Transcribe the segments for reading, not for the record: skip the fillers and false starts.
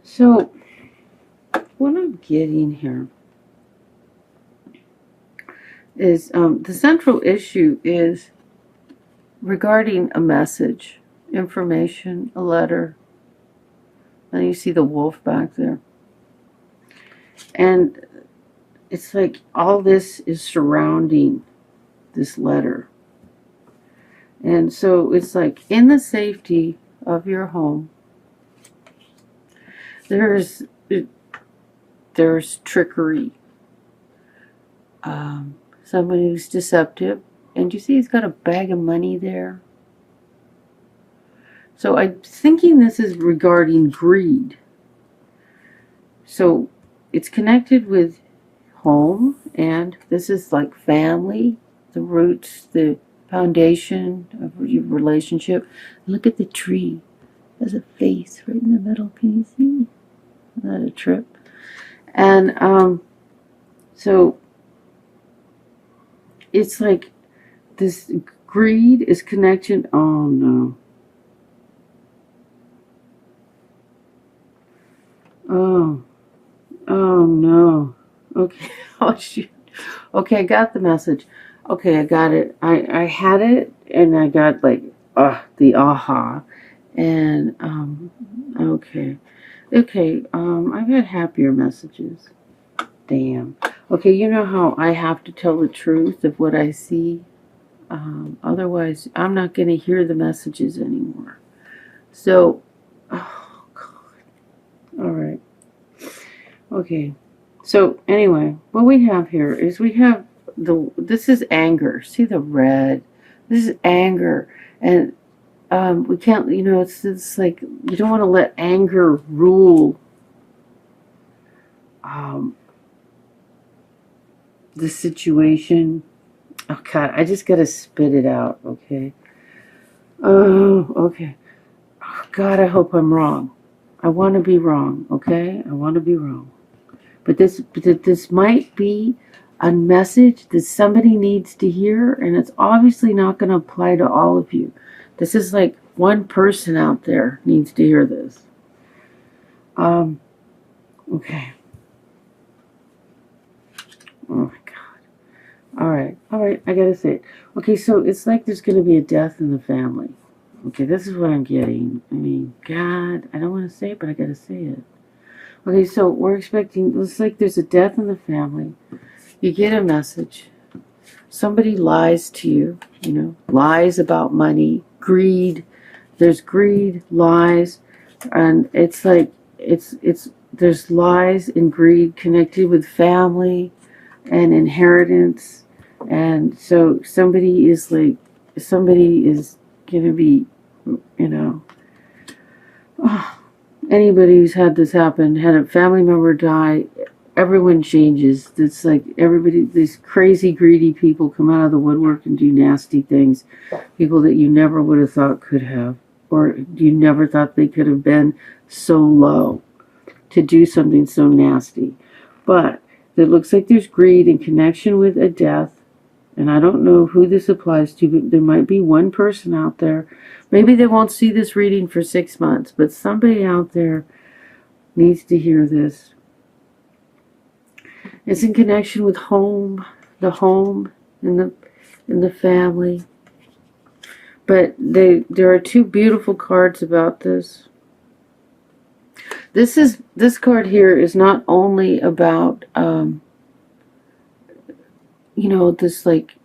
So, what I'm getting here is the central issue is regarding a message, information, a letter. And you see the wolf back there. And it's like all this is surrounding this letter. And so it's like in the safety of your home, there's trickery. Somebody who's deceptive. And you see he's got a bag of money there. So I'm thinking this is regarding greed. So it's connected with home, and this is like family, the roots, the foundation of your relationship. Look at the tree. There's a face right in the middle. Can you see? Isn't that a trip? And so it's like this greed is connection. Oh no. Oh no. Okay. Oh shoot. Okay, I got the message. Okay, I got it. I had it, and I got like the aha. And okay. Okay, I've had happier messages. Damn. Okay, you know how I have to tell the truth of what I see? Otherwise, I'm not going to hear the messages anymore. So, oh, God. All right. Okay. So, anyway, what we have here is we have this is anger. See the red? This is anger. And we can't, it's like you don't want to let anger rule the situation. Oh God, I just gotta spit it out, okay? Oh, okay. Oh, God, I hope I'm wrong. I want to be wrong, okay? I want to be wrong. But this might be a message that somebody needs to hear, and it's obviously not going to apply to all of you. This is like one person out there needs to hear this. Okay. Oh my God. All right, I gotta say it. Okay, so it's like there's gonna be a death in the family. Okay, this is what I'm getting. I mean, God, I don't want to say it, but I gotta say it. Okay, so we're expecting, it's like there's a death in the family. You get a message. Somebody lies to you, lies about money, greed. There's greed, lies, and it's like, there's lies and greed connected with family and inheritance. And so somebody is going to be, oh, anybody who's had this happen, had a family member die, everyone changes. It's like everybody, these crazy, greedy people come out of the woodwork and do nasty things. People that you never would have thought could have, or you never thought they could have been so low to do something so nasty. But it looks like there's greed in connection with a death. And I don't know who this applies to, but there might be one person out there. Maybe they won't see this reading for 6 months, but somebody out there needs to hear this. It's in connection with home, the home and the family. But there are two beautiful cards about this. This card here is not only about this, like,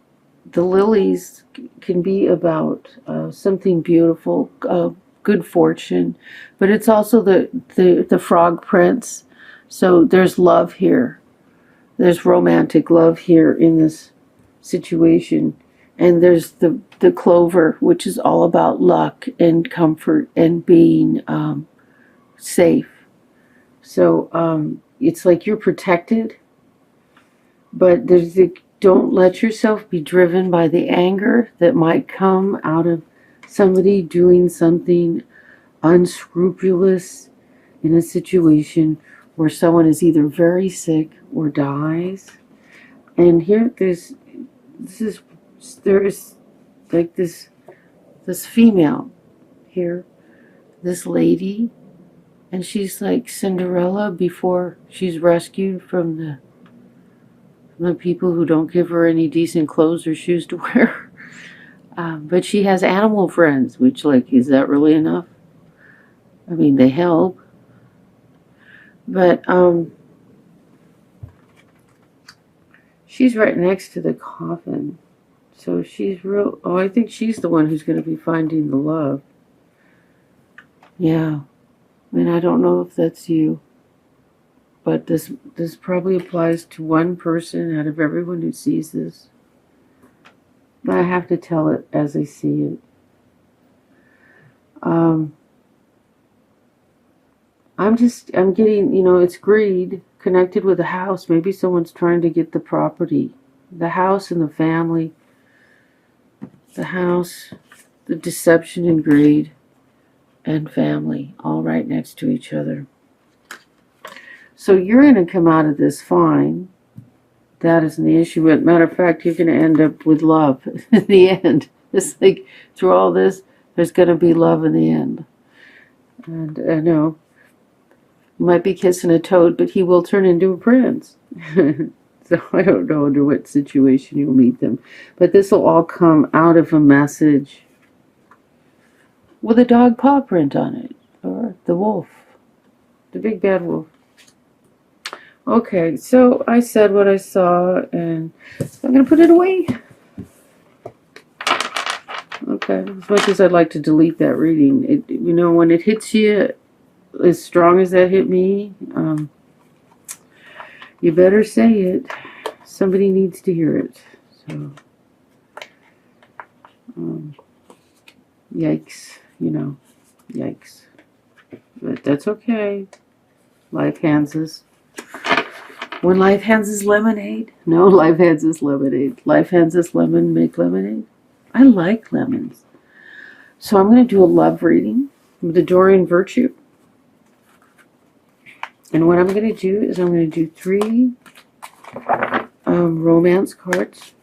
the lilies can be about something beautiful, good fortune, but it's also the frog prince. So there's love here. There's romantic love here in this situation. And there's the clover, which is all about luck and comfort and being safe. So it's like you're protected, but don't let yourself be driven by the anger that might come out of somebody doing something unscrupulous in a situation where someone is either very sick or dies. And here there is like this female here, this lady, And she's like Cinderella before she's rescued from the people who don't give her any decent clothes or shoes to wear. But she has animal friends, which, like, is that really enough? I mean, they help. But she's right next to the coffin. So she's real. Oh, I think she's the one who's going to be finding the love. Yeah. I mean, I don't know if that's you. But this probably applies to one person out of everyone who sees this. But I have to tell it as I see it. I'm getting, it's greed connected with the house. Maybe someone's trying to get the property. The house and the family. The house, the deception and greed, and family, all right next to each other. So you're going to come out of this fine. That isn't the issue. But matter of fact, you're going to end up with love in the end. It's like through all this, there's going to be love in the end. And I know you might be kissing a toad, but he will turn into a prince. So I don't know under what situation you'll meet them. But this will all come out of a message with a dog paw print on it. Or the wolf. The big bad wolf. Okay, so I said what I saw, and I'm going to put it away. Okay, as much as I'd like to delete that reading, when it hits you as strong as that hit me, you better say it. Somebody needs to hear it. So, yikes, yikes. But that's okay. Life hands us. When life hands us lemonade. No, life hands us lemonade. Life hands us lemon, make lemonade. I like lemons. So I'm going to do a love reading with the Doreen Virtue. And what I'm going to do is I'm going to do 3 romance cards.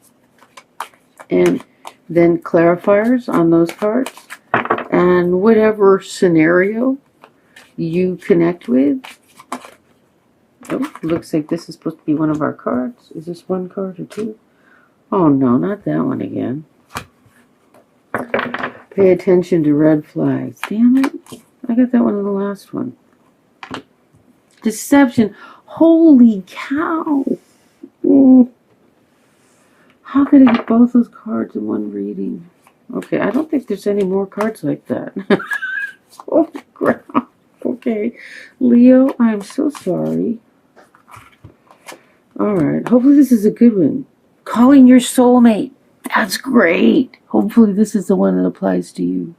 And then clarifiers on those cards. And whatever scenario you connect with. Oh, looks like this is supposed to be one of our cards. Is this 1 card or 2? Oh no, not that one again. Pay attention to red flags. Damn it. I got that one in the last one. Deception. Holy cow. How could I get both those cards in one reading? Okay, I don't think there's any more cards like that. Oh, crap. Okay. Leo, I'm so sorry. Alright, hopefully this is a good one. Calling your soulmate. That's great. Hopefully this is the one that applies to you.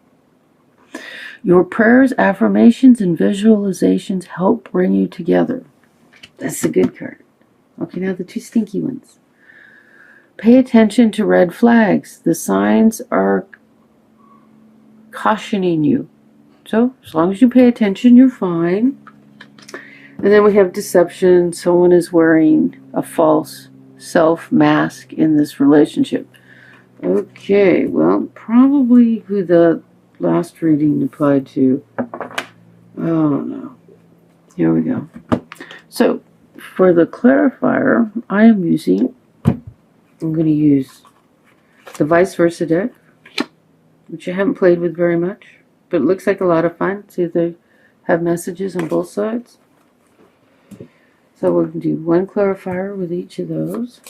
Your prayers, affirmations, and visualizations help bring you together. That's a good card. Okay, now the 2 stinky ones. Pay attention to red flags. The signs are cautioning you. So, as long as you pay attention, you're fine. And then we have deception. Someone is wearing a false self mask in this relationship. Okay, well, probably who the last reading applied to. Oh no. Here we go. So, for the clarifier, I'm going to use the Vice Versa deck, which I haven't played with very much, but it looks like a lot of fun. See, they have messages on both sides. So we're going to do 1 clarifier with each of those.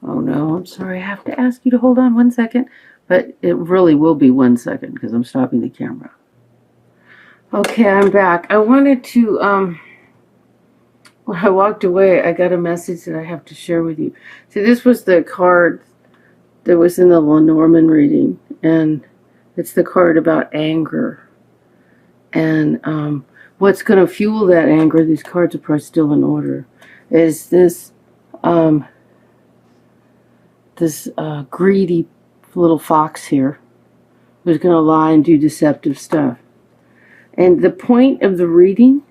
Oh no, I'm sorry, I have to ask you to hold on 1 second, but it really will be 1 second because I'm stopping the camera. Okay, I'm back. I wanted to, when I walked away, I got a message that I have to share with you. See, this was the card that was in the Lenormand reading, and it's the card about anger. And what's going to fuel that anger, these cards are probably still in order, is this, greedy little fox here. who's going to lie and do deceptive stuff. And the point of the reading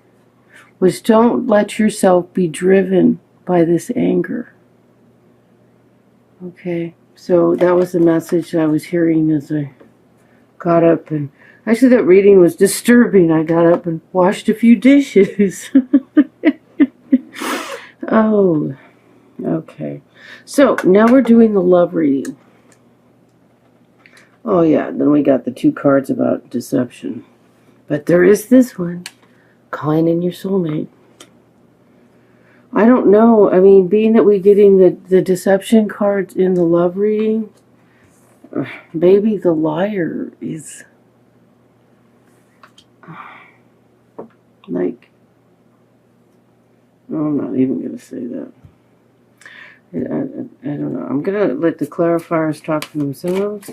was don't let yourself be driven by this anger. Okay, so that was the message I was hearing as I got up. And actually that reading was disturbing. I got up and washed a few dishes. Oh, okay. So now we're doing the love reading. Oh yeah, then we got the 2 cards about deception. But there is this one, calling in your soulmate. I don't know. I mean, being that we're getting the deception cards in the love reading, maybe the liar is like, oh, I'm not even going to say that. I don't know. I'm going to let the clarifiers talk for themselves.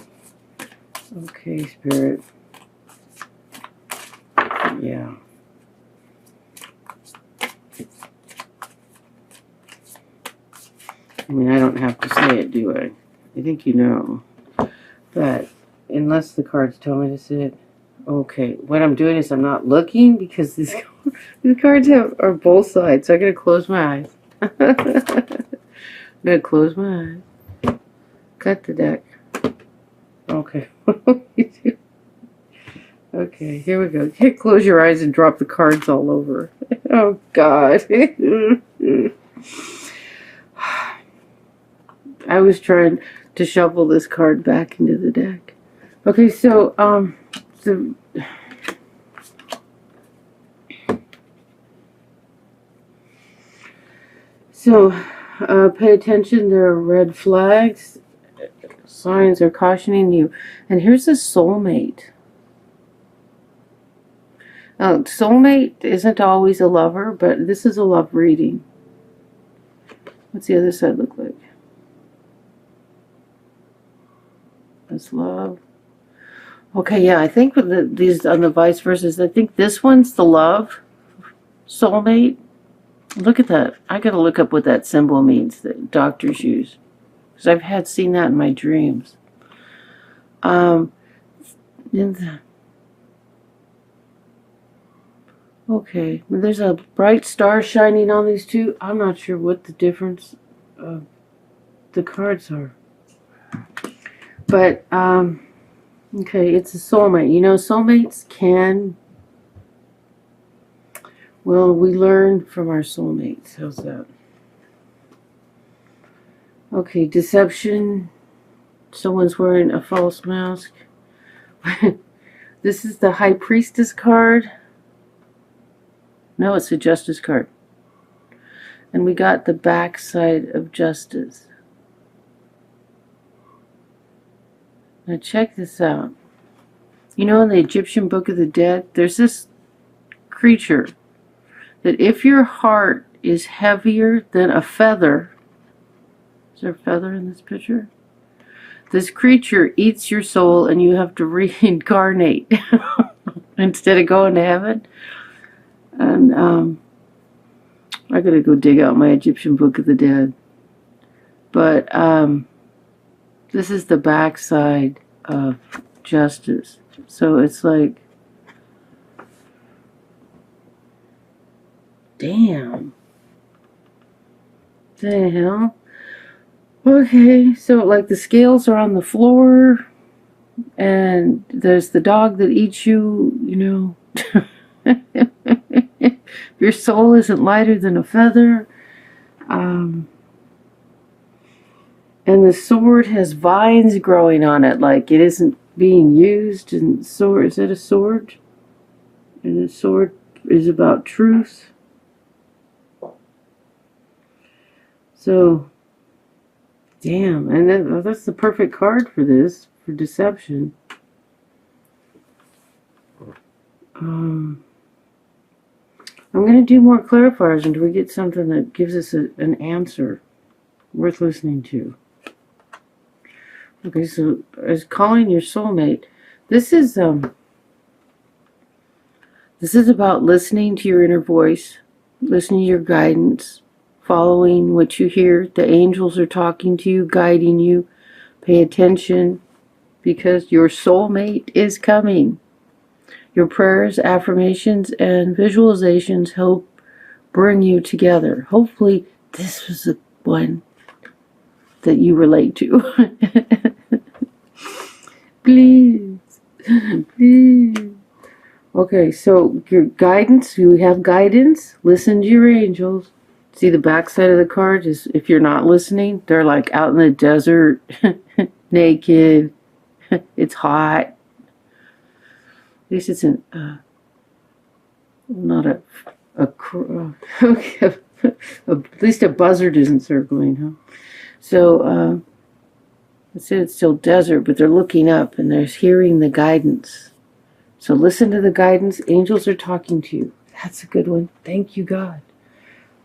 Okay, Spirit. Yeah. I mean, I don't have to say it, do I? I think you know. But unless the cards tell me to say it. Okay, what I'm doing is I'm not looking because these cards are both sides. So I'm going to close my eyes. I'm going to close my eyes. Cut the deck. Okay. Okay, here we go. Close your eyes and drop the cards all over. Oh, God. I was trying to shuffle this card back into the deck. Okay, so, pay attention. There are red flags. Signs are cautioning you. And here's a soulmate. Now, soulmate isn't always a lover, but this is a love reading. What's the other side look like? That's love. Okay, yeah, I think with these on the vice versa, I think this one's the love soulmate. Look at that. I gotta look up what that symbol means that doctors use, because I've seen that in my dreams. Okay, there's a bright star shining on these two. I'm not sure what the difference of the cards are. But, okay, it's a soulmate. You know, soulmates can, well, we learn from our soulmates. How's that? Okay, deception. Someone's wearing a false mask. This is the High Priestess card. No, it's a Justice card. And we got the back side of Justice. Now check this out. You know, in the Egyptian Book of the Dead, there's this creature that if your heart is heavier than a feather, is there a feather in this picture? This creature eats your soul and you have to reincarnate instead of going to heaven. And I gotta go dig out my Egyptian Book of the Dead. But this is the backside of Justice. So it's like, damn. The hell? Okay, so like the scales are on the floor, and there's the dog that eats you, you know. Your soul isn't lighter than a feather. And the sword has vines growing on it, like it isn't being used. And sword, is it a sword? And the sword is about truth. So, damn, and that's the perfect card for this, for deception. I'm going to do more clarifiers until we get something that gives us an answer worth listening to. Okay, so as calling your soulmate, this is about listening to your inner voice, listening to your guidance, following what you hear. The angels are talking to you, guiding you. Pay attention, because your soulmate is coming. Your prayers, affirmations, and visualizations help bring you together. Hopefully, this was the one that you relate to. Please. Please. Okay, so your guidance, you have guidance. Listen to your angels. See the back side of the card is if you're not listening, they're like out in the desert, naked. It's hot. At least it's not okay. At least a buzzard isn't circling, huh? So it's still desert, but they're looking up and they're hearing the guidance. So listen to the guidance. Angels are talking to you. That's a good one. Thank you, God.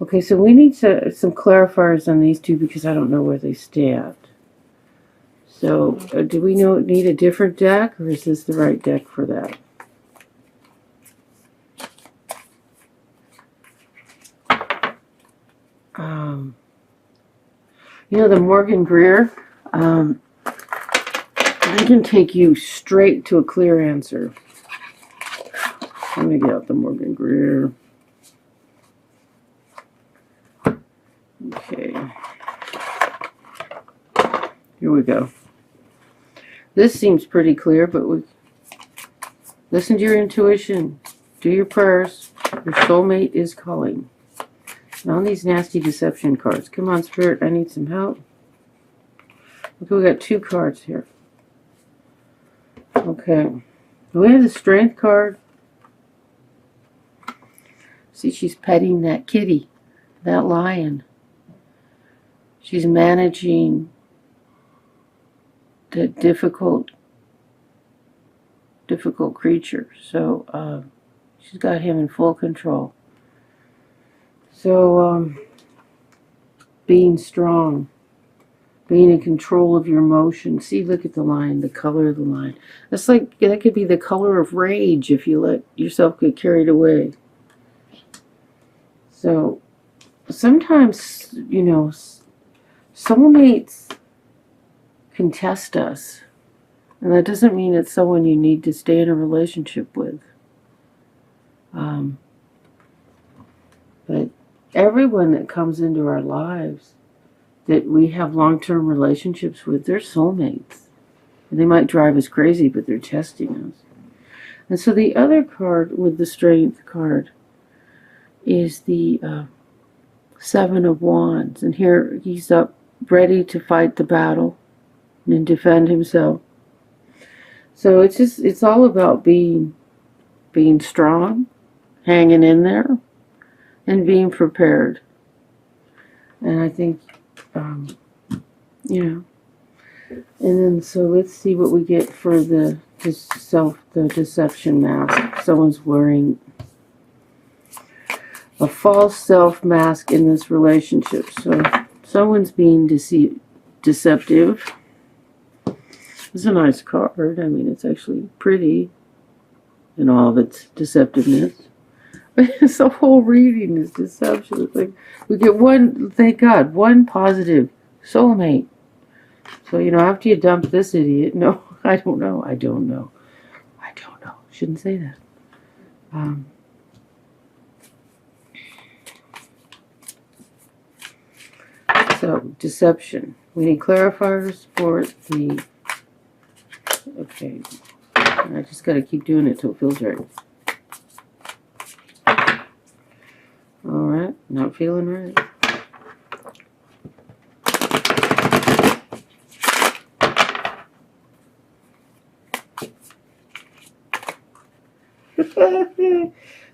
Okay, so we need some clarifiers on these two because I don't know where they stand. So do we need a different deck, or is this the right deck for that? The Morgan Greer, I can take you straight to a clear answer. Let me get out the Morgan Greer. Okay. Here we go. This seems pretty clear, but listen to your intuition. Do your prayers. Your soulmate is calling. And on these nasty deception cards. Come on, Spirit, I need some help. Okay, we got 2 cards here. Okay. We have the Strength card. See, she's petting that kitty, that lion. She's managing the difficult creature. So she's got him in full control. So being strong, being in control of your emotions. See, look at the line, the color of the line. That's like, that could be the color of rage if you let yourself get carried away. So sometimes, soulmates can test us. And that doesn't mean it's someone you need to stay in a relationship with. But everyone that comes into our lives that we have long-term relationships with, they're soulmates. And they might drive us crazy, but they're testing us. And so the other card with the Strength card is the 7 of Wands. And here he's up ready to fight the battle and defend himself. So it's all about being strong, hanging in there, and being prepared. And I think, And then so let's see what we get for the deception mask. Someone's wearing a false self mask in this relationship. So someone's being deceptive. It's a nice card. I mean, it's actually pretty in all of its deceptiveness. It's the whole reading is deception. It's like we get one, thank God, one positive soulmate. So, after you dump this idiot, no, I don't know. Shouldn't say that. So, deception. We need clarifiers for the... Okay. I just got to keep doing it till it feels right. Alright, not feeling right.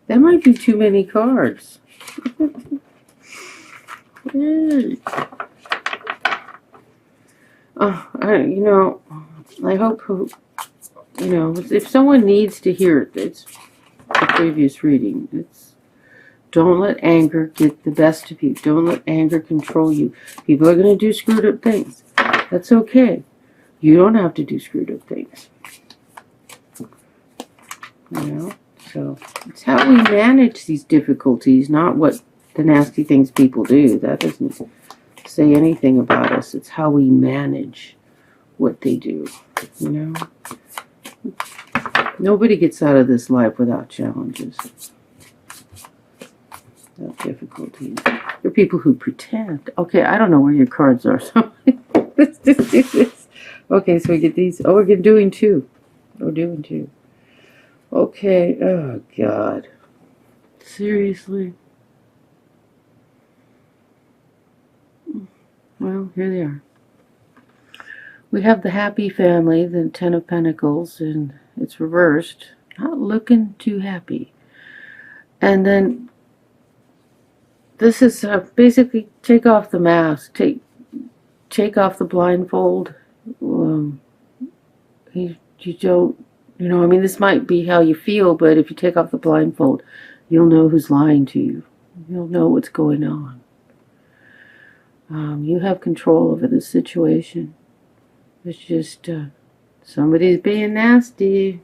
That might be too many cards. I hope, if someone needs to hear it, it's the previous reading. It's don't let anger get the best of you. Don't let anger control you. People are going to do screwed up things. That's okay. You don't have to do screwed up things. So it's how we manage these difficulties, not what the nasty things people do. That doesn't say anything about us. It's how we manage what they do, you know? Nobody gets out of this life without challenges, without difficulties. There are people who pretend. Okay, I don't know where your cards are, so let's just do this. Okay, so we get these. Oh, we're doing two. We're doing two. Okay, oh God. Seriously? Well, here they are. We have the happy family, the Ten of Pentacles, and it's reversed. Not looking too happy. And then this is basically take off the mask, take off the blindfold. You don't, you know, I mean, this might be how you feel, but if you take off the blindfold, you'll know who's lying to you. You'll know what's going on. You have control over the situation. It's just somebody's being nasty.